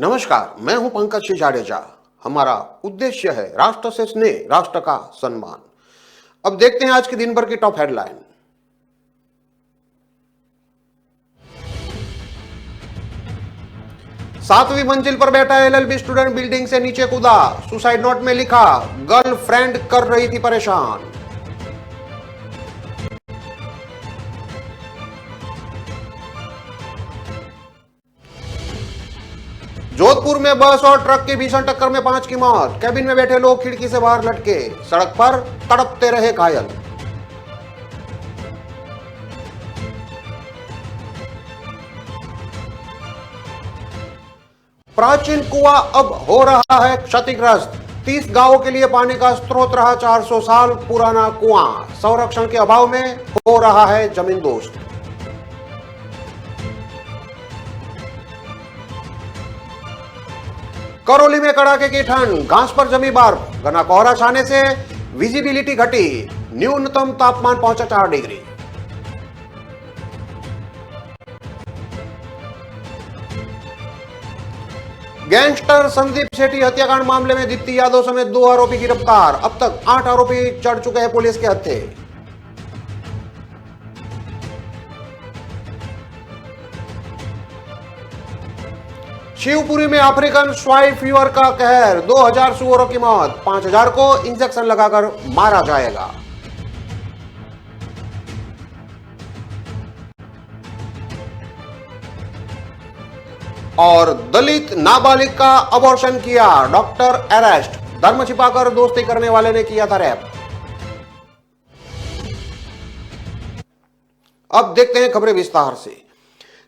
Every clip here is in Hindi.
नमस्कार, मैं हूं पंकज सिंह जाडेजा। हमारा उद्देश्य है राष्ट्र से स्नेह, राष्ट्र का सम्मान। अब देखते हैं आज के दिन भर की टॉप हेडलाइन। सातवीं मंजिल पर बैठा एलएलबी स्टूडेंट बिल्डिंग से नीचे कूदा। सुसाइड नोट में लिखा, गर्लफ्रेंड कर रही थी परेशान। जोधपुर में बस और ट्रक की भीषण टक्कर में 5 की मौत। कैबिन में बैठे लोग खिड़की से बाहर लटके, सड़क पर तड़पते रहे घायल। प्राचीन कुआं अब हो रहा है क्षतिग्रस्त। 30 गांवों के लिए पानी का स्रोत रहा 400 साल पुराना कुआं, संरक्षण के अभाव में हो रहा है जमींदोस्त। करौली में कड़ाके की ठंड, घास पर जमी बर्फ, घना कोहरा छाने से विजिबिलिटी घटी, न्यूनतम तापमान पहुंचा 4 डिग्री। गैंगस्टर संदीप सेठी हत्याकांड मामले में दीप्ति यादव समेत 2 आरोपी गिरफ्तार। अब तक 8 आरोपी चढ़ चुके हैं पुलिस के हत्थे। शिवपुरी में अफ्रीकन स्वाइन फीवर का कहर, 2000 सुअरों की मौत, 5000 को इंजेक्शन लगाकर मारा जाएगा। और दलित नाबालिग का अबॉर्शन किया, डॉक्टर अरेस्ट। धर्म छिपाकर दोस्ती करने वाले ने किया था रैप। अब देखते हैं खबरें विस्तार से।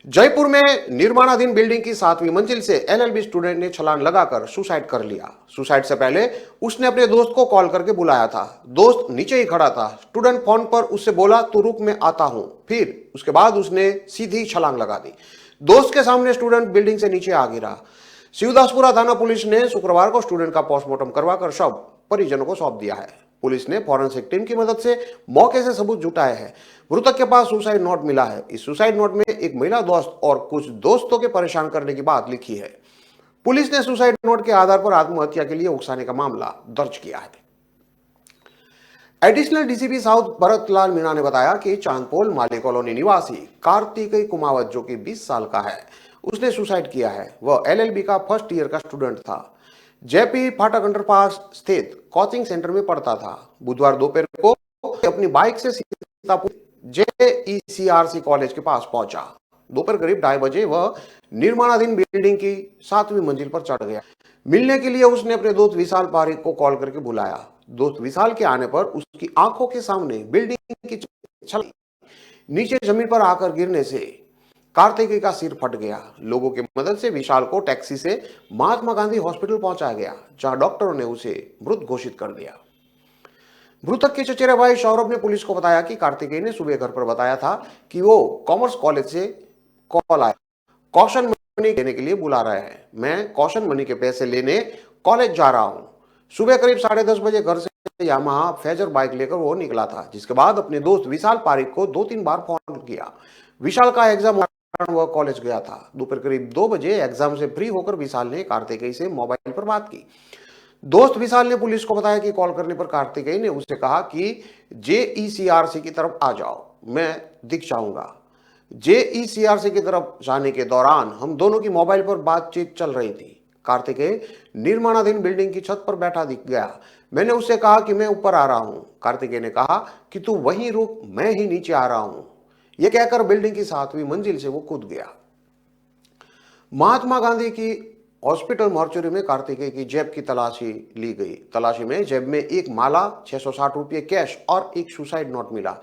जयपुर में निर्माणाधीन बिल्डिंग की 7वीं मंजिल से एलएलबी स्टूडेंट ने छलांग लगाकर सुसाइड कर लिया। सुसाइड से पहले उसने अपने दोस्त को कॉल करके बुलाया था। दोस्त नीचे ही खड़ा था। स्टूडेंट फोन पर उससे बोला, तू रुक, मैं आता हूं। फिर उसके बाद उसने सीधी छलांग लगा दी। दोस्त के सामने स्टूडेंट बिल्डिंग से नीचे आ गिरा। शिवदासपुरा थाना पुलिस ने शुक्रवार को स्टूडेंट का पोस्टमार्टम करवाकर शव परिजनों को सौंप दिया है। पुलिस ने फॉरेंसिक टीम की मदद से मौके से सबूत जुटाए हैं। मृतक के पास सुसाइड नोट मिला है। इस सुसाइड नोट में एक महिला दोस्त और कुछ दोस्तों के परेशान करने की बात लिखी है। पुलिस ने सुसाइड नोट के आधार पर आत्महत्या के लिए उकसाने का मामला दर्ज किया है। Additional DCP south Bharat Lal Meena ने बताया कि चांदपोल माली कॉलोनी निवासी कार्तिकेय कुमावत, जो कि 20 साल का है, उसने सुसाइड किया है। वह एलएलबी का फर्स्ट ईयर का स्टूडेंट था। जेपी फाटक अंडरपास स्थित कोचिंग सेंटर में पढ़ता था। बुधवार दोपहर को अपनी बाइक से सीतापुर जेईसीआरसी कॉलेज के पास पहुंचा। दोपहर करीब 2:30 बजे वह निर्माणाधीन बिल्डिंग की 7वीं मंजिल पर चढ़ गया। मिलने के लिए उसने अपने दोस्त विशाल पारिक को कॉल करके बुलाया। दोस्त विशाल के आने पर उसकी आंखों के सामने बिल्डिंग की छत नीचे जमीन पर आकर गिरने से कार्तिकेय का सिर फट गया। लोगों की मदद से विशाल को टैक्सी से महात्मा गांधी हॉस्पिटल पहुंचाया गया, जहां डॉक्टरों ने उसे मृत घोषित कर दिया। मृतक के चचेरे भाई सौरभ ने पुलिस को बताया कि कार्तिकेय ने सुबह घर पर बताया था कि वो कॉमर्स कॉलेज से कॉल आया, कॉशन मनी देने के लिए बुला रहे हैं। मैं कॉशन मनी के पैसे लेने कॉलेज जा रहा हूं। सुबह करीब 10:30 बजे घर से यामाहा फेजर बाइक लेकर वो निकला था, जिसके बाद अपने दोस्त विशाल पारिक को 2-3 बार फोन किया। विशाल का एग्जाम वह कॉलेज गया था। दोपहर करीब 2 बजे एग्जाम से फ्री होकर विशाल ने कार्तिकेय से मोबाइल पर बात की। दोस्त विशाल ने पुलिस को बताया कि कॉल करने पर कार्तिकेय ने उससे कहा कि जेईसीआरसी की तरफ आ जाओ, मैं दिख जाऊंगा। जेईसीआरसी की तरफ जाने के दौरान हम दोनों की मोबाइल पर बातचीत चल रही थी। कार्तिकेय निर्माणाधीन बिल्डिंग की छत पर बैठा दिख गया। मैंने उससे कहा कि मैं ऊपर आ रहा हूं। कार्तिकेय ने कहा कि तू वहीं रुक, मैं ही नीचे आ रहा हूं। यह कहकर बिल्डिंग की 7वीं मंजिल से वो कूद गया। महात्मा गांधी की हॉस्पिटल मॉर्चरी में कार्तिकेय की जेब की तलाशी ली गई। तलाशी में जेब में एक माला, 660 रुपये कैश और एक सुसाइड नोट मिला।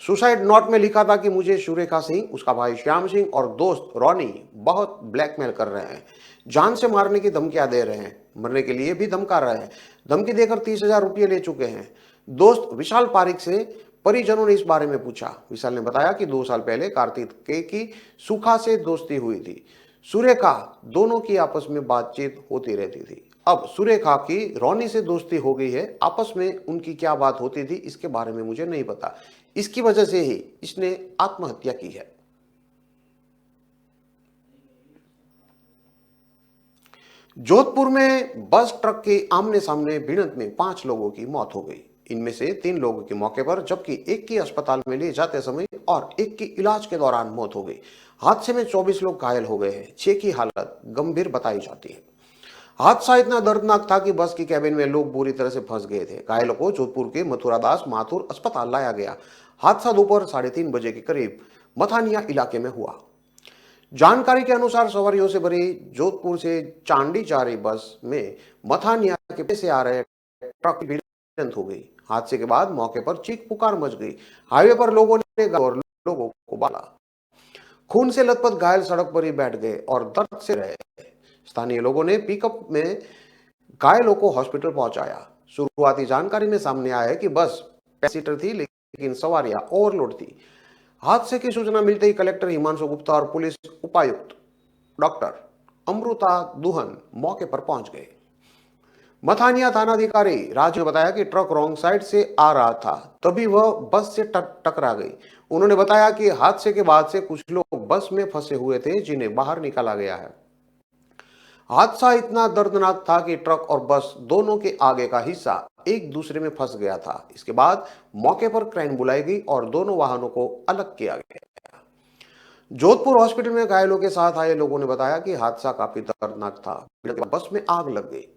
सुसाइड नोट में लिखा था कि मुझे सुरेखा सिंह, उसका भाई श्याम सिंह और दोस्त रॉनी बहुत ब्लैकमेल कर रहे हैं, जान से मारने की धमकियां दे रहे हैं, मरने के लिए भी धमका रहे हैं। धमकी देकर 30,000 रुपये ले चुके हैं। दोस्त विशाल पारिक से परिजनों ने इस बारे में पूछा। विशाल ने बताया कि 2 साल पहले कार्तिकेय की सुखा से दोस्ती हुई थी। सुरेखा, दोनों की आपस में बातचीत होती रहती थी। अब सुरेखा की रोनी से दोस्ती हो गई है। आपस में उनकी क्या बात होती थी इसके बारे में मुझे नहीं पता। इसकी वजह से ही इसने आत्महत्या की है। जोधपुर में बस ट्रक के आमने सामने भिड़ंत में 5 लोगों की मौत हो गई। इनमें से 3 लोगों की मौके पर जबकि एक की अस्पताल में ले जाते समय और एक की इलाज के दौरान मौत हो गई। हादसे में 24 लोग घायल हो गए हैं। 6 की हालत गंभीर बताई जाती है। हादसा इतना दर्दनाक था कि बस की कैबिन में लोग बुरी तरह से फंस गए थे। घायलों को जोधपुर के मथुरादास माथुर अस्पताल लाया गया। हादसा दोपहर 3:30 के करीब मथानिया इलाके में हुआ। जानकारी के अनुसार सवारियों से भरी जोधपुर से चांडी जा रही बस में मथानिया के पे से आ रहे ट्रक की भिड़ंत हो गई। हादसे के बाद मौके पर चीख पुकार मच गई। हाईवे पर लोगों ने और लोगों को बाला। खून से लथपथ घायल सड़क पर ही बैठ गए और दर्द से रहे। स्थानीय लोगों ने पिकअप में घायलों को हॉस्पिटल पहुंचाया। शुरुआती जानकारी में सामने आया है कि बस पैसेंजर थी लेकिन सवारियां ओवरलोड थी। हादसे की सूचना मिलते ही कलेक्टर हिमांशु गुप्ता और पुलिस उपायुक्त डॉक्टर अमृता दुहन मौके पर पहुंच गए। मथानिया थानाधिकारी राज ने बताया कि ट्रक रॉन्ग साइड से आ रहा था, तभी वह बस से टकरा गई। उन्होंने बताया कि हादसे के बाद से कुछ लोग बस में फंसे हुए थे जिन्हें बाहर निकाला गया है। हादसा इतना दर्दनाक था कि ट्रक और बस दोनों के आगे का हिस्सा एक दूसरे में फंस गया था। इसके बाद मौके पर क्रेन बुलाई गई और दोनों वाहनों को अलग किया गया। जोधपुर हॉस्पिटल में घायलों के साथ आए लोगों ने बताया कि हादसा काफी दर्दनाक था। बस में आग लग गई।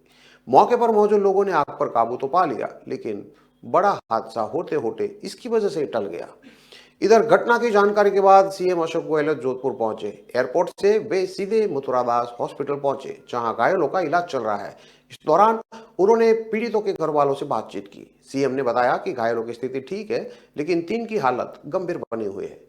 मौके पर मौजूद लोगों ने आग पर काबू तो पा लिया, लेकिन बड़ा हादसा होते होते इसकी वजह से टल गया। इधर घटना की जानकारी के बाद सीएम अशोक गहलोत जोधपुर पहुंचे। एयरपोर्ट से वे सीधे मथुरादास हॉस्पिटल पहुंचे, जहां घायलों का इलाज चल रहा है। इस दौरान उन्होंने पीड़ितों के घर वालों से बातचीत की। सीएम ने बताया कि घायलों की स्थिति ठीक है, लेकिन 3 की हालत गंभीर बनी हुई है।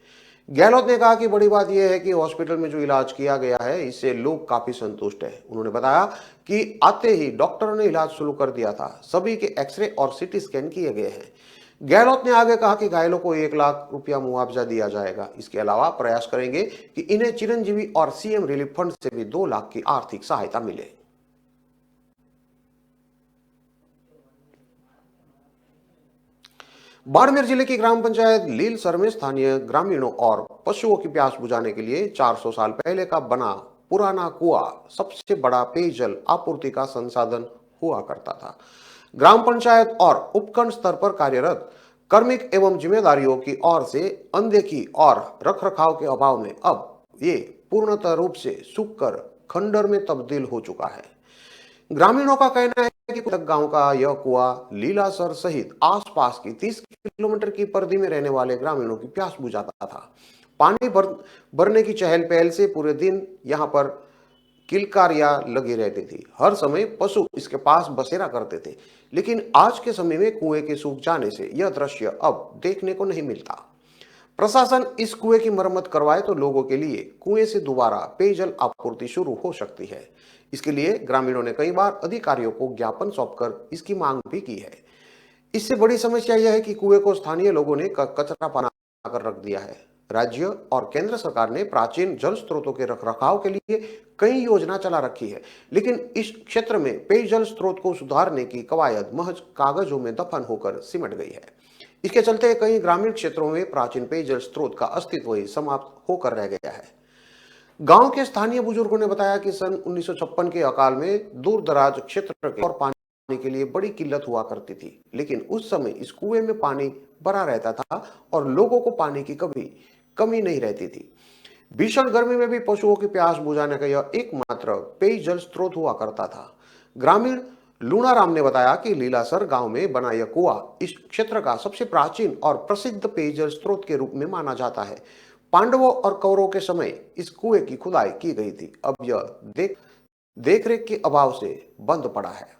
गहलोत ने कहा कि बड़ी बात यह है कि हॉस्पिटल में जो इलाज किया गया है, इससे लोग काफी संतुष्ट हैं। उन्होंने बताया कि आते ही डॉक्टरों ने इलाज शुरू कर दिया था। सभी के एक्सरे और सीटी स्कैन किए गए हैं। गहलोत ने आगे कहा कि घायलों को 1 लाख रुपया मुआवजा दिया जाएगा। इसके अलावा प्रयास करेंगे कि इन्हें चिरंजीवी और सीएम रिलीफ फंड से भी 2 लाख की आर्थिक सहायता मिले। बाड़मेर जिले की ग्राम पंचायत लीलसर में स्थानीय ग्रामीणों और पशुओं की प्यास बुझाने के लिए 400 साल पहले का बना पुराना कुआं सबसे बड़ा पेयजल आपूर्ति का संसाधन हुआ करता था। ग्राम पंचायत और उपखंड स्तर पर कार्यरत कार्मिक एवं जिम्मेदारियों की ओर से अनदेखी और रखरखाव के अभाव में अब ये पूर्णतः रूप से सूखकर खंडर में तब्दील हो चुका है। ग्रामीणों का कहना है कि तक गांव का यह कुआं लीलासर सहित आसपास की 30 किलोमीटर की परिधि में रहने वाले ग्रामीणों की प्यास बुझाता था। पानी भरने की चहल पहल से पूरे दिन यहां पर किलकारियां लगी रहती थी। हर समय पशु इसके पास बसेरा करते थे, लेकिन आज के समय में कुएं के सूख जाने से यह दृश्य अब देखने को नहीं मिलता। प्रशासन इस कुएं की मरम्मत करवाए तो लोगों के लिए कुएं से दोबारा पेयजल आपूर्ति शुरू हो सकती है। इसके लिए ग्रामीणों ने कई बार अधिकारियों को ज्ञापन सौंपकर इसकी मांग भी की है। इससे बड़ी समस्या यह है कि कुएं को स्थानीय लोगों ने कचरा बनाकर रख दिया है। राज्य और केंद्र सरकार ने प्राचीन जल स्रोतों के रखरखाव के लिए कई योजना चला रखी है, लेकिन इस क्षेत्र में पेयजल स्रोत को सुधारने की कवायद महज कागजों में दफन होकर सिमट गई है। इसके चलते कई ग्रामीण क्षेत्रों में प्राचीन पेयजल स्रोत का अस्तित्व ही समाप्त होकर रह गया है। गांव के स्थानीय बुजुर्गों ने बताया कि सन 1956 के अकाल में दूर दराज क्षेत्र के और पानी के लिए बड़ी किल्लत हुआ करती थी, लेकिन उस समय इस कुएं में पानी भरा रहता था और लोगों को पानी की कभी कमी नहीं रहती थी। भीषण गर्मी में भी पशुओं की प्यास बुझाने का यह एकमात्र पेयजल स्रोत हुआ करता था। ग्रामीण लूणाराम ने बताया कि लीलासर गांव में बना यह कुआं इस क्षेत्र का सबसे प्राचीन और प्रसिद्ध पेयजल स्रोत के रूप में माना जाता है। पांडवों और कौरवों के समय इस कुएं की खुदाई की गई थी। अब यह देखरेख के अभाव से बंद पड़ा है।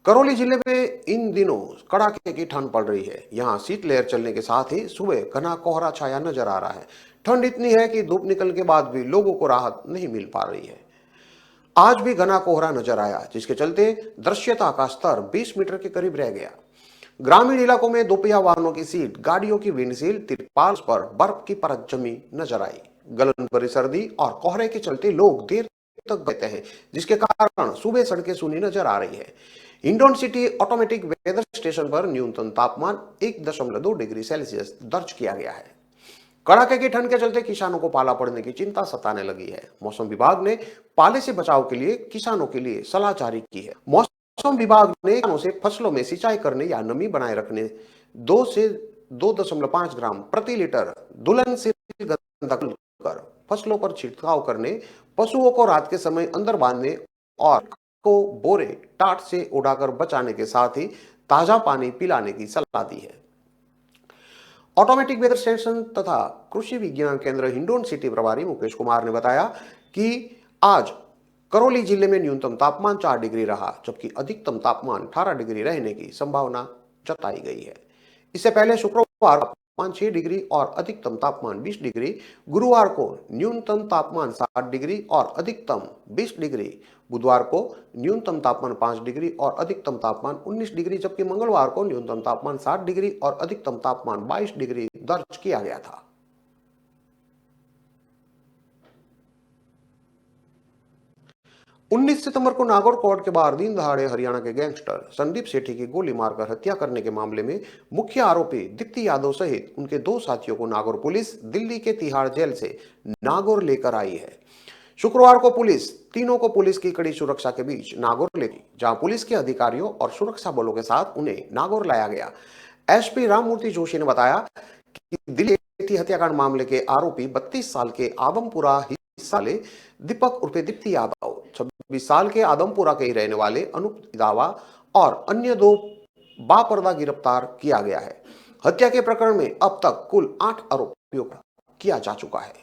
करौली जिले में इन दिनों कड़ाके की ठंड पड़ रही है। यहाँ शीतलहर चलने के साथ ही सुबह घना कोहरा छाया नजर आ रहा है। ठंड इतनी है कि धूप निकलने के बाद भी लोगों को राहत नहीं मिल पा रही है। आज भी घना कोहरा नजर आया, जिसके चलते दृश्यता का स्तर 20 मीटर के करीब रह गया। ग्रामीण इलाकों में दोपहिया वाहनों की सीट, गाड़ियों की विंडशील्ड, तिरपाल पर बर्फ की परत जमी नजर आई। गलन भरी सर्दी और कोहरे के चलते लोग देर तक गए हैं, जिसके कारण सुबह सड़कें सूनी नजर आ रही है। इंडोन सिटी ऑटोमेटिक वेदर स्टेशन पर न्यूनतम तापमान 1.2 डिग्री सेल्सियस दर्ज किया गया है। कड़ाके की ठंड के चलते किसानों को पाला पड़ने की चिंता सताने लगी है। मौसम विभाग ने पाले से बचाव के लिए किसानों के लिए सलाह जारी की है। मौसम विभाग ने किसानों से फसलों में सिंचाई करने या नमी बनाए रखने 2 से 2.5 ग्राम प्रति लीटर दुल्हनशील गंधक कर फसलों पर छिड़काव करने, पशुओं को रात के समय अंदर बांधने और को बोरे टाट से उड़ाकर बचाने के साथ ही ताजा पानी पिलाने की सलाह दी है। ऑटोमेटिक वेदर स्टेशन तथा कृषि विज्ञान केंद्र हिंडोन सिटी प्रभारी मुकेश कुमार ने बताया कि आज करौली जिले में न्यूनतम तापमान 4 डिग्री रहा, जबकि अधिकतम तापमान 18 डिग्री रहने की संभावना जताई गई है। इससे पहले शुक्रवार तापमान 6 डिग्री और अधिकतम तापमान 20 डिग्री, गुरुवार को न्यूनतम तापमान 7 डिग्री और अधिकतम 20 डिग्री, बुधवार को न्यूनतम तापमान 5 डिग्री और अधिकतम तापमान 19 डिग्री, जबकि मंगलवार को न्यूनतम तापमान 7 डिग्री और अधिकतम तापमान 22 डिग्री दर्ज किया गया था। 19 सितंबर को नागौर कोर्ट के बाहर दिन दहाड़े हरियाणा के गैंगस्टर संदीप सेठी की गोली मारकर हत्या करने के मामले में मुख्य आरोपी दीप्ति यादव सहित उनके 2 साथियों को नागौर पुलिस दिल्ली के तिहाड़ जेल से नागौर लेकर आई है। शुक्रवार को पुलिस तीनों को पुलिस की कड़ी सुरक्षा के बीच नागौर ले गई, जहां पुलिस के अधिकारियों और सुरक्षा बलों के साथ उन्हें नागौर लाया गया। एसपी राममूर्ति जोशी ने बताया कि दिल्ली सेठी हत्याकांड मामले के आरोपी 32 साल के आदमपुरा हिस्सा ले दीपक उर्फे दीप्ति यादव, 26 साल के आदमपुरा के ही रहने वाले अनूप दावा और अन्य 2 बापर्दा गिरफ्तार किया गया है। हत्या के प्रकरण में अब तक कुल 8 आरोपियों को किया जा चुका है।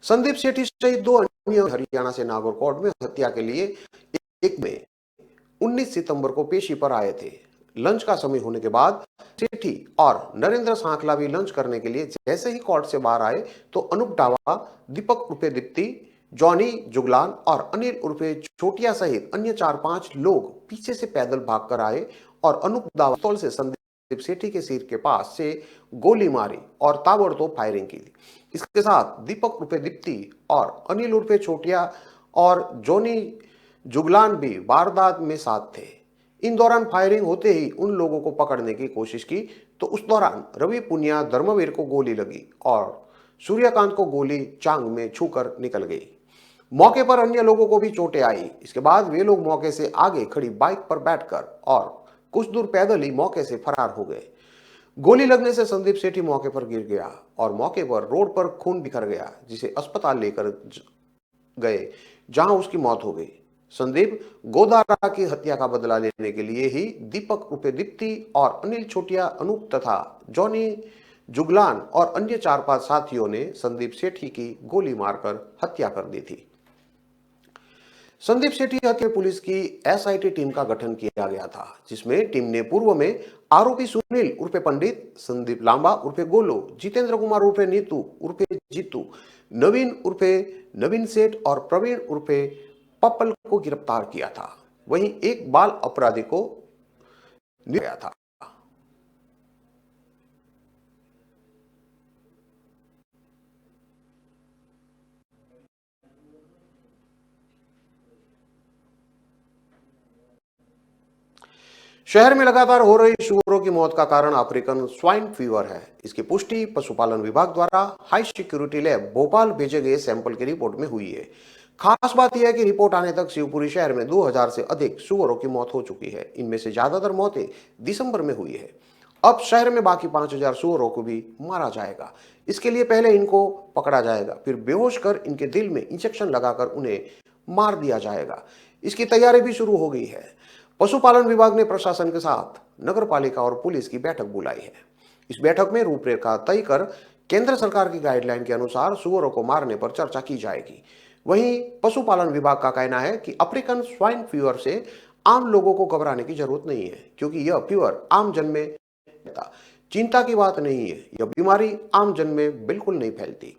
संदीप सेठी सहित 2 अन्य हरियाणा से नागौर कोर्ट में हत्या के लिए एक में 19 सितंबर को पेशी पर आए थे। लंच का समय होने के बाद सेठी और नरेंद्र सांखला भी लंच करने के लिए जैसे ही कोर्ट से बाहर आए तो अनूप डावा, दीपक उर्फे दीप्ति, जॉनी जुगलान और अनिल उर्फे छोटिया सहित अन्य 4-5 लोग पीछे से पैदल भागकर आए और अनूप दावा पिस्तौल से संदीप सेठी के सिर के पास से गोली मारी और ताबड़तोड़ फायरिंग की। इसके साथ दीपक उर्फे दीप्ति और अनिल उर्फे छोटिया और जॉनी जुगलान भी वारदात में साथ थे। इन दौरान फायरिंग होते ही उन लोगों को पकड़ने की कोशिश की तो उस दौरान रवि पुनिया धर्मवीर को गोली लगी और सूर्यकांत को गोली चांग में छूकर निकल गई। मौके पर अन्य लोगों को भी चोटें आई। इसके बाद वे लोग मौके से आगे खड़ी बाइक पर बैठकर और कुछ दूर पैदल ही मौके से फरार हो गए। गोली लगने से संदीप सेठी मौके पर गिर गया और मौके पर रोड पर खून बिखर गया, जिसे अस्पताल लेकर गए, जहां उसकी मौत हो गई। संदीप गोदारा की हत्या का बदला लेने के लिए ही दीपक उर्फे दीप्ति और अनिल छोटिया, अनूप तथा जॉनी जुगलान और अन्य 4-5 साथियों ने संदीप सेठी की गोली मारकर हत्या कर दी थी। संदीप सेठी हत्या पुलिस की एसआईटी टीम का गठन किया गया था, जिसमें टीम ने पूर्व में आरोपी सुनील उर्फे पंडित, संदीप लांबा उर्फे गोलो, जितेंद्र कुमार उर्फे नीतू उर्फे जीतू, नवीन उर्फे नवीन सेठ और प्रवीण उर्फे पप्पल को गिरफ्तार किया था। वहीं एक बाल अपराधी को गया था। शहर में लगातार हो रही सुअरों की मौत का कारण अफ्रीकन स्वाइन फीवर है। इसकी पुष्टि पशुपालन विभाग द्वारा हाई सिक्योरिटी लैब भोपाल भेजे गए सैंपल की रिपोर्ट में हुई है। खास बात यह है कि रिपोर्ट आने तक शिवपुरी शहर में 2000 से अधिक सुअरों की मौत हो चुकी है। इनमें से ज्यादातर मौतें दिसंबर में हुई है। अब शहर में बाकी 5000 सुअरों को भी मारा जाएगा। इसके लिए पहले इनको पकड़ा जाएगा, फिर बेहोश कर इनके दिल में इंजेक्शन लगाकर उन्हें मार दिया जाएगा। इसकी तैयारी भी शुरू हो गई है। पशुपालन विभाग ने प्रशासन के साथ नगर पालिका और पुलिस की बैठक बुलाई है। इस बैठक में रूपरेखा तय कर केंद्र सरकार की गाइडलाइन के अनुसार सुअरों को मारने पर चर्चा की जाएगी। वहीं पशुपालन विभाग का कहना है कि अफ्रीकन स्वाइन फीवर से आम लोगों को घबराने की जरूरत नहीं है, क्योंकि यह फीवर आम जन में चिंता की बात नहीं है। यह बीमारी आम जन में बिल्कुल नहीं फैलती।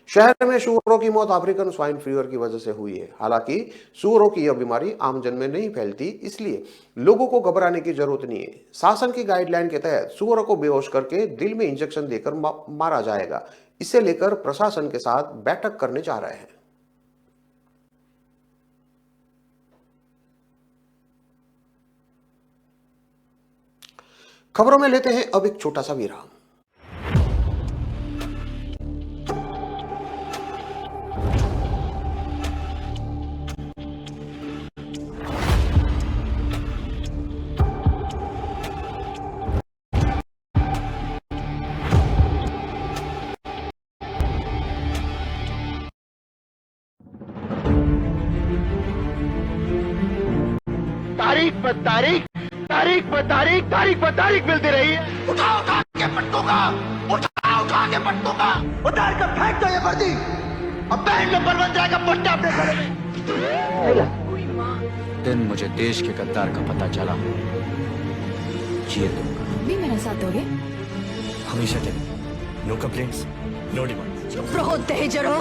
शहर में सुअरों की मौत अफ्रीकन स्वाइन फीवर की वजह से हुई है। हालांकि सुअरों की यह बीमारी आम जन में नहीं फैलती, इसलिए लोगों को घबराने की जरूरत नहीं है। शासन की गाइडलाइन के तहत सुअरों को बेहोश करके दिल में इंजेक्शन देकर मारा जाएगा। इसे लेकर प्रशासन के साथ बैठक करने जा रहे हैं। खबरों में लेते हैं अब एक छोटा सा विराम। तारीख पर तारीख, तारीख पर तारीख, तारीख पर तारीख मिलती रही है। उठा उठा के पटूंगा, उठा के पटूंगा, उतार कर फेंक दो ये वर्दी। अब बैंड में बन जाएगा पट्टा अपने घर में। दिन मुझे देश के गद्दार का पता चला, जिए दूंगा। भी मेरा साथ दोगे? हमेशा के नो कंप्लेंट्स, नो डिमांड। चुप रहो दहेजर हो,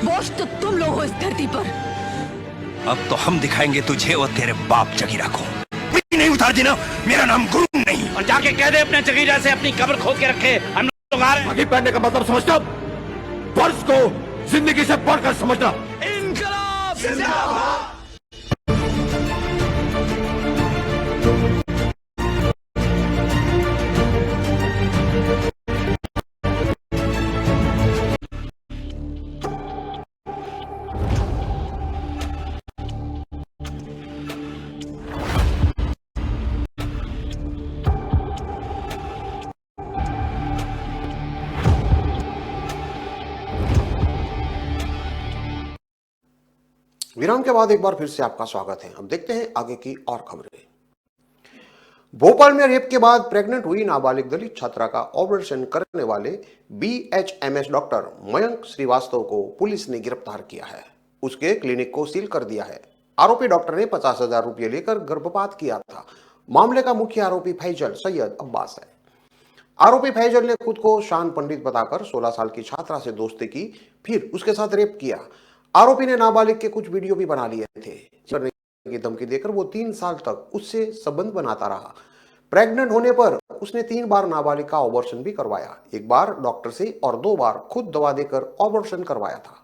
बोझ तो तुम लोग हो इस धरती पर। अब तो हम दिखाएंगे तुझे और तेरे बाप जगीरा को। नहीं उतार देना, मेरा नाम गुरु नहीं। और जाके कह दे अपने जगीरा से अपनी कब्र खोद के रखे, हम लोग आ रहे हैं। आगे पहनने का मतलब समझता, फर्ज को जिंदगी से बढ़कर समझना। इनकलाब जिंदाबाद। विराम के बाद एक बार फिर से आपका स्वागत है। अब देखते हैं आगे की और खबरें। भोपाल में रेप के बाद प्रेग्नेंट हुई नाबालिग दलित छात्रा का ऑपरेशन करने वाले BHMS डॉक्टर मयंक श्रीवास्तव को पुलिस ने गिरफ्तार किया है। उसके क्लिनिक को सील कर दिया है। आरोपी डॉक्टर ने 50,000 रुपये लेकर गर्भपात किया था। मामले का मुख्य आरोपी फैजल सैयद अब्बास है। आरोपी फैजल ने खुद को शान पंडित बताकर 16 साल की छात्रा से दोस्ती की, फिर उसके साथ रेप किया। आरोपी ने नाबालिग के कुछ वीडियो भी बना लिए थे। करने की धमकी देकर वो 3 साल तक उससे संबंध बनाता रहा। प्रेग्नेंट होने पर उसने 3 बार नाबालिग का ऑपरेशन भी करवाया, एक बार डॉक्टर से और 2 बार खुद दवा देकर ऑपरेशन करवाया था।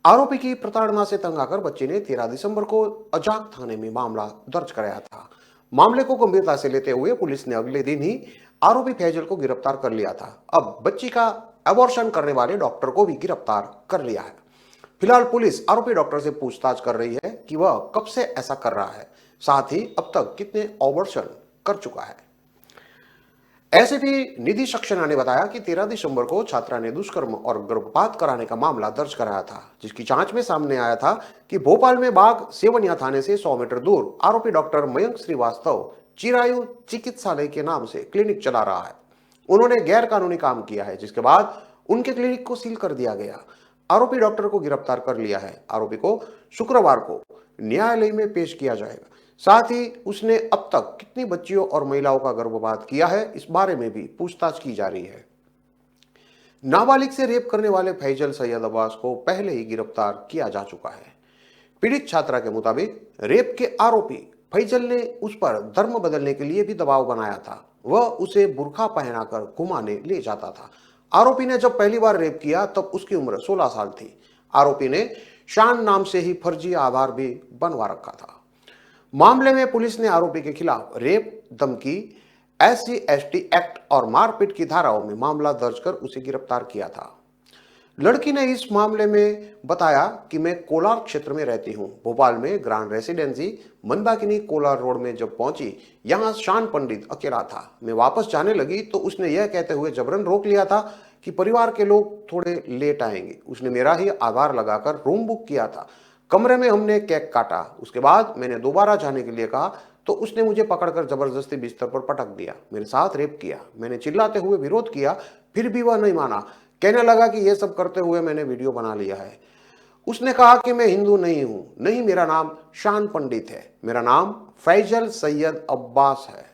आरोपी की प्रताड़ना से तंग आकर बच्चे ने 13 दिसंबर को अजाक थाने में मामला दर्ज कराया था। मामले को गंभीरता से लेते हुए पुलिस ने अगले दिन ही आरोपी फैजल को गिरफ्तार कर लिया था। अब बच्ची का अबॉर्शन करने वाले डॉक्टर को भी गिरफ्तार कर लिया है। फिलहाल पुलिस आरोपी डॉक्टर से पूछताछ कर रही है कि वह कब से ऐसा कर रहा है, साथ ही अब तक कितने ऑपरेशन कर चुका है। एसीपी निधि सक्सेना ने बताया कि 13 दिसंबर को छात्रा ने दुष्कर्म और गर्भपात कराने का मामला दर्ज कराया था, जिसकी जांच में सामने आया था कि भोपाल में बाग सेवनिया थाने से 100 मीटर दूर आरोपी डॉक्टर मयंक श्रीवास्तव चिरायु चिकित्सालय के नाम से क्लिनिक चला रहा है। उन्होंने गैर कानूनी काम किया है, जिसके बाद उनके क्लिनिक को सील कर दिया गया। आरोपी डॉक्टर को गिरफ्तार कर लिया है। आरोपी को शुक्रवार को न्यायालय में पेश किया जाएगा। साथ ही उसने अब तक कितनी बच्चियों और महिलाओं का गर्भपात किया है, इस बारे में भी पूछताछ की जा रही है। नाबालिग से रेप करने वाले फैजल सैयद अब्बास को पहले ही गिरफ्तार किया जा चुका है। पीड़ित छात्रा के मुताबिक रेप के आरोपी फैजल ने उस पर धर्म बदलने के लिए भी दबाव बनाया था। वह उसे बुर्का पहनाकर घुमाने ले जाता था। आरोपी ने जब पहली बार रेप किया तब उसकी उम्र 16 साल थी। आरोपी ने शान नाम से ही फर्जी आधार भी बनवा रखा था। मामले में पुलिस ने आरोपी के खिलाफ रेप, धमकी, SC/ST एक्ट और मारपीट की धाराओं में मामला दर्ज कर उसे गिरफ्तार किया था। लड़की ने इस मामले में बताया कि मैं कोलार क्षेत्र में रहती हूं। भोपाल में grand residency Mandakini Kolar road में जब पहुंची, यहां शान पंडित अकेला था। मैं वापस जाने लगी तो उसने यह कहते हुए जबरन रोक लिया था कि परिवार के लोग थोड़े लेट आएंगे। उसने मेरा ही आधार लगाकर रूम बुक किया था। कमरे में हमने केक काटा। उसके बाद मैंने दोबारा जाने के लिए कहा तो उसने मुझे पकड़कर जबरदस्ती बिस्तर पर पटक दिया, मेरे साथ रेप किया। मैंने चिल्लाते हुए विरोध किया, फिर भी वह नहीं माना। कहने लगा कि यह सब करते हुए मैंने वीडियो बना लिया है। उसने कहा कि मैं हिंदू नहीं हूं, नहीं, मेरा नाम शान पंडित है, मेरा नाम फैजल सैयद अब्बास है।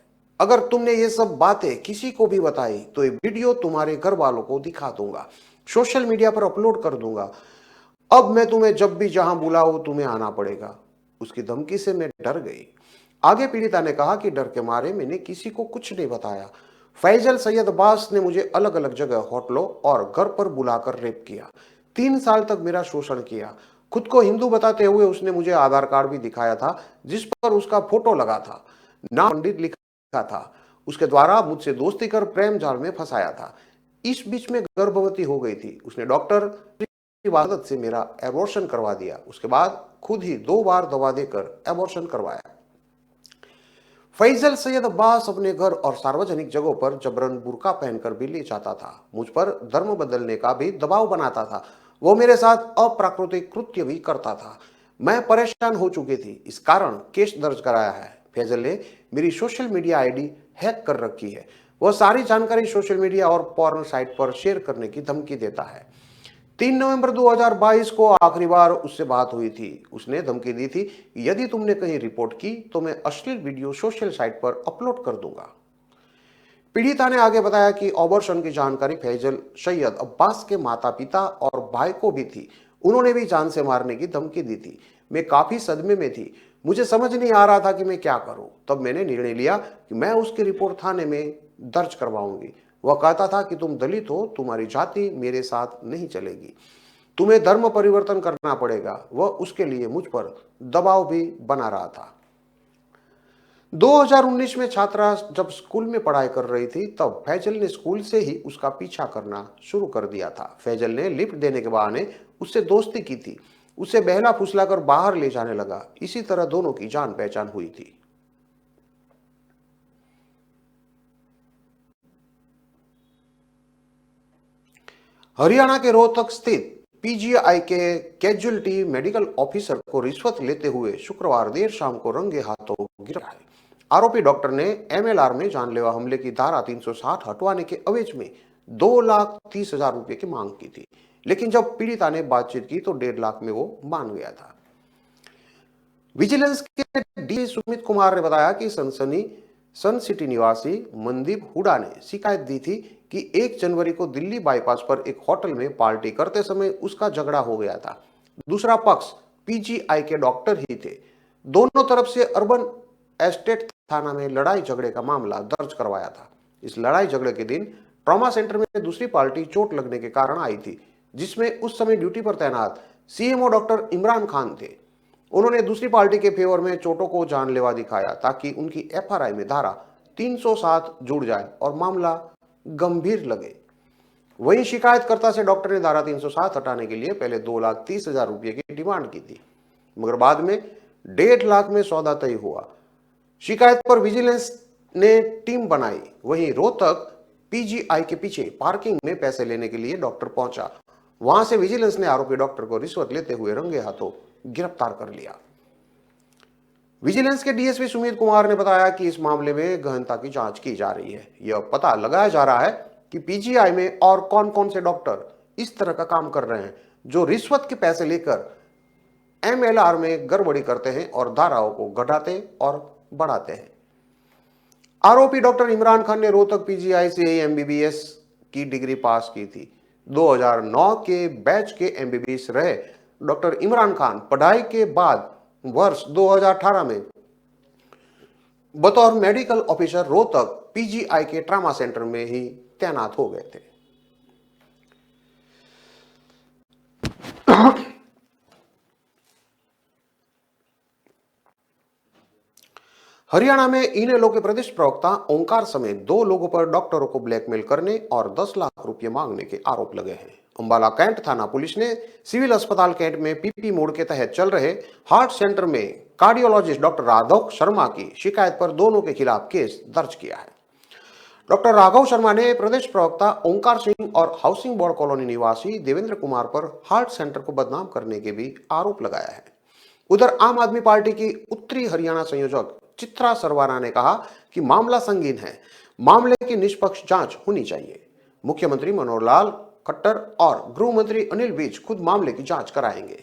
अगर तुमने ये सब बातें किसी को भी बताई तो ये वीडियो तुम्हारे घर वालों को दिखा दूंगा, सोशल मीडिया पर अपलोड कर दूंगा। अब मैं तुम्हें जब भी जहां बुलाऊं तुम्हें आना पड़ेगा। उसकी धमकी से मैं डर गई। आगे पीड़िता ने कहा कि डर के मारे मैंने किसी को कुछ नहीं बताया। फैजल सैयद अब्बास ने मुझे अलग अलग जगह होटलों और घर पर बुलाकर रेप किया। 3 साल तक मेरा शोषण किया। खुद को हिंदू बताते हुए उसने मुझे आधार कार्ड भी दिखाया था जिस पर उसका फोटो लगा था, नाम पंडित लिखा था। उसके द्वारा मुझसे दोस्ती कर प्रेम जाल में फंसाया था। इस बीच में गर्भवती हो गई थी। उसने डॉक्टर की मदद से मेरा एबॉर्शन करवा दिया। उसके बाद खुद ही 2 बार दवा देकर एबॉर्शन करवाया। फैजल सैयद अब्बास अपने घर और सार्वजनिक जगहों पर जबरन बुर्का पहनकर भी ले जाता था। मुझ पर धर्म बदलने का भी दबाव बनाता था। वो मेरे साथ अप्राकृतिक कृत्य भी करता था। मैं परेशान हो चुकी थी, इस कारण केस दर्ज कराया है। फैजल ने मेरी सोशल मीडिया आईडी हैक कर रखी है। वह सारी जानकारी सोशल मीडिया और पॉर्न साइट पर शेयर करने की धमकी देता है। 3 नवंबर 2022 को आखिरी बार उससे बात हुई थी। उसने धमकी दी थी कि यदि तुमने कहीं रिपोर्ट की तो मैं अश्लील वीडियो सोशल साइट पर अपलोड कर दूंगा। पीड़िता ने आगे बताया कि ऑपरेशन की जानकारी फैजल सैयद अब्बास के माता पिता और भाई को भी थी। उन्होंने भी जान से मारने की धमकी दी थी। मैं काफी सदमे में थी, मुझे समझ नहीं आ रहा था कि मैं क्या करूं। तब मैंने निर्णय लिया कि मैं उसकी रिपोर्ट थाने में दर्ज करवाऊंगी। वह कहता था कि तुम दलित हो, तुम्हारी जाति मेरे साथ नहीं चलेगी, तुम्हें धर्म परिवर्तन करना पड़ेगा। वह उसके लिए मुझ पर दबाव भी बना रहा था। 2019 में छात्रा जब स्कूल में पढ़ाई कर रही थी तब फैजल ने स्कूल से ही उसका पीछा करना शुरू कर दिया था। फैजल ने लिफ्ट देने के बहाने उससे दोस्ती की थी, उसे बहला फुसलाकर बाहर ले जाने लगा। इसी तरह दोनों की जान पहचान हुई थी। हरियाणा के रोहतक स्थित पीजीआई के कैजुअलिटी मेडिकल ऑफिसर को रिश्वत लेते हुए शुक्रवार देर शाम को रंगे हाथों गिरफ्तार है। आरोपी डॉक्टर ने एमएलआर में जानलेवा हमले की धारा 360 हटवाने के एवज में 2,30,000 रुपए की मांग की थी, लेकिन जब पीड़िता ने बातचीत की तो 1.5 लाख में वो मान गया था। विजिलेंस के डी सुमित कुमार ने बताया कि सन सिटी निवासी मनदीप हुडा ने शिकायत दी थी कि 1 जनवरी को दिल्ली बाईपास पर एक होटल में पार्टी करते समय उसका झगड़ा हो गया था। दूसरा पक्ष पीजीआई के डॉक्टर ही थे। दोनों तरफ से अर्बन एस्टेट थाना में लड़ाई झगड़े का मामला दर्ज करवाया था। इस लड़ाई झगड़े के दिन ट्रॉमा सेंटर में दूसरी पार्टी चोट लगने के कारण आई थी, जिसमें उस समय ड्यूटी पर तैनात सीएमओ डॉक्टर इमरान खान थे। उन्होंने दूसरी पार्टी के फेवर में चोटों को जानलेवा दिखाया ताकि उनकी एफआरआई में धारा 307 जुड़ जाए और मामला गंभीर लगे। वहीं शिकायतकर्ता से डॉक्टर ने धारा 307 हटाने के लिए पहले 2,30,000 रुपए की डिमांड की थी, मगर बाद में 1.5 लाख में सौदा तय हुआ। शिकायत पर विजिलेंस ने टीम बनाई। वहीं रोहतक पीजीआई के पीछे पार्किंग में पैसे लेने के लिए डॉक्टर पहुंचा। वहां से विजिलेंस ने आरोपी डॉक्टर को रिश्वत लेते हुए रंगे हाथों गिरफ्तार कर लिया। विजिलेंस के डीएसपी सुमित कुमार ने बताया कि इस मामले में गहनता की जांच की जा रही है। यह पता लगाया जा रहा है कि पीजीआई में और कौन कौन से डॉक्टर इस तरह का काम कर रहे हैं जो रिश्वत के पैसे लेकर एमएलआर में गड़बड़ी करते हैं और धाराओं को घटाते और बढ़ाते हैं। आरोपी डॉक्टर इमरान खान ने रोहतक पीजीआई से एमबीबीएस की डिग्री पास की थी। 2009 के बैच के एमबीबीएस रहे डॉक्टर इमरान खान पढ़ाई के बाद वर्ष 2018 में बतौर मेडिकल ऑफिसर रोहतक पीजीआई के ट्रॉमा सेंटर में ही तैनात हो गए थे। हरियाणा में इनेलो के प्रदेश प्रवक्ता ओंकार समेत 2 लोगों पर डॉक्टरों को ब्लैकमेल करने और 10 लाख रुपए मांगने के आरोप लगे हैं। अंबाला कैंट थाना पुलिस ने सिविल अस्पताल कैंट में पीपी मोड़ के तहत चल रहे हार्ट सेंटर में कार्डियोलॉजिस्ट डॉक्टर राघव शर्मा की शिकायत पर दोनों के खिलाफ केस दर्ज किया है। डॉक्टर राघव शर्मा ने प्रदेश प्रवक्ता ओंकार सिंह और हाउसिंग बोर्ड कॉलोनी निवासी देवेंद्र कुमार पर हार्ट सेंटर को बदनाम करने के भी आरोप लगाया है। उधर आम आदमी पार्टी की उत्तरी हरियाणा संयोजक चित्रा सरवाना ने कहा कि मामला संगीन है, मामले की निष्पक्ष जांच होनी चाहिए। मुख्यमंत्री मनोहर लाल खट्टर और गृह मंत्री अनिल विज खुद मामले की जांच कराएंगे।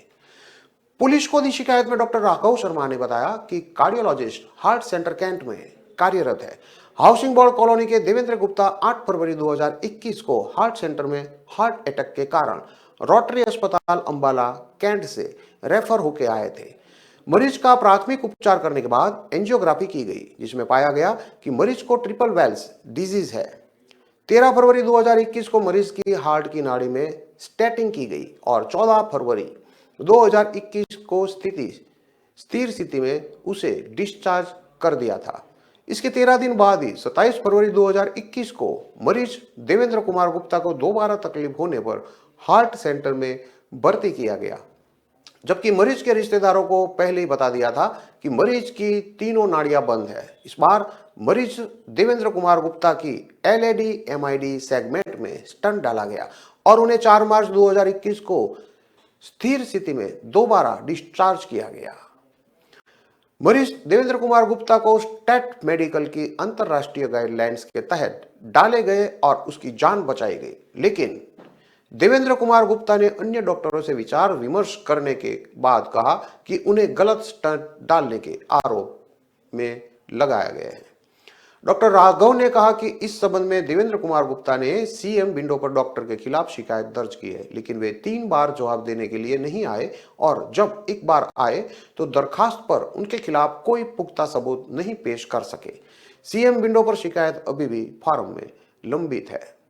पुलिस को दी शिकायत में डॉक्टर राघव शर्मा ने बताया कि कार्डियोलॉजिस्ट हार्ट सेंटर कैंट में कार्यरत है। हाउसिंग बोर्ड कॉलोनी के देवेंद्र गुप्ता 8 फरवरी 2021 को हार्ट सेंटर में हार्ट अटैक के कारण रोटरी अस्पताल अंबाला कैंट से रेफर होकर आए थे। मरीज का प्राथमिक उपचार करने के बाद एंजियोग्राफी की गई, जिसमें पाया गया कि मरीज को ट्रिपल वेल्स डिजीज है। 13 फरवरी 2021 को मरीज की हार्ट की नाड़ी में स्टेटिंग की गई और 14 फरवरी 2021 को स्थिर स्थिति में उसे डिस्चार्ज कर दिया था। इसके 13 दिन बाद ही 27 फरवरी 2021 को मरीज देवेंद्र कुमार गुप्ता को दोबारा तकलीफ होने पर हार्ट सेंटर में भर्ती किया गया, जबकि मरीज के रिश्तेदारों को पहले ही बता दिया था कि मरीज की तीनों नाड़ियां बंद है। इस बार मरीज देवेंद्र कुमार गुप्ता की LAD MID सेगमेंट में स्टंट डाला गया और उन्हें 4 मार्च 2021 को स्थिर स्थिति में दोबारा डिस्चार्ज किया गया। मरीज देवेंद्र कुमार गुप्ता को स्टेट मेडिकल की अंतरराष्ट्रीय गाइडलाइंस के तहत डाले गए और उसकी जान बचाई गई, लेकिन देवेंद्र कुमार गुप्ता ने अन्य डॉक्टरों से विचार विमर्श करने के बाद कहा कि उन्हें गलत स्टंट डालने के आरोप में लगाया गया है। डॉक्टर राघव ने कहा कि इस संबंध में देवेंद्र कुमार गुप्ता ने सीएम विंडो पर डॉक्टर के खिलाफ शिकायत दर्ज की है, लेकिन वे 3 बार जवाब देने के लिए नहीं आए और जब एक बार आए तो दरखास्त पर उनके खिलाफ कोई पुख्ता सबूत नहीं पेश कर सके। सीएम विंडो पर शिकायत अभी भी फार्म में लंबित है।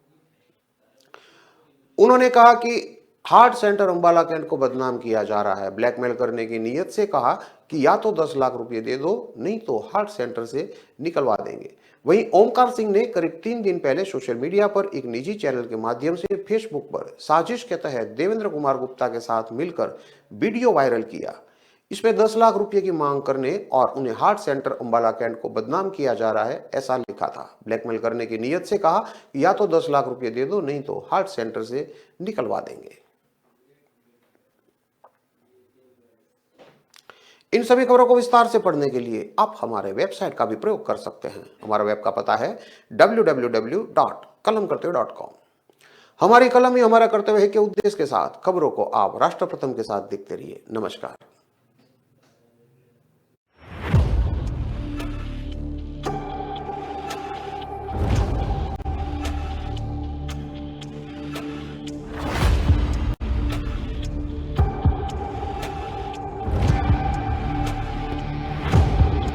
उन्होंने कहा कि हार्ट सेंटर अंबाला कैंट को बदनाम किया जा रहा है, ब्लैकमेल करने की नीयत से कहा कि या तो 10 लाख रुपए दे दो, नहीं तो हार्ट सेंटर से निकलवा देंगे। वहीं ओमकार सिंह ने करीब 3 दिन पहले सोशल मीडिया पर एक निजी चैनल के माध्यम से फेसबुक पर साजिश के तहत देवेंद्र कुमार गुप्ता के साथ मिलकर वीडियो वायरल किया। इसमें 10 लाख रुपए की मांग करने और उन्हें हार्ट सेंटर अंबाला कैंट को बदनाम किया जा रहा है, ऐसा लिखा था। ब्लैकमेल करने की नीयत से कहा कि या तो 10 लाख रुपए दे दो, नहीं तो हार्ट सेंटर से निकलवा देंगे। इन सभी खबरों को विस्तार से पढ़ने के लिए आप हमारे वेबसाइट का भी प्रयोग कर सकते हैं। हमारा वेब का पता है www.kalamkartavya.com। हमारी कलम ही हमारा कर्तव्य है के उद्देश्य के साथ खबरों को आप राष्ट्र प्रथम के साथ देखते रहिए। नमस्कार।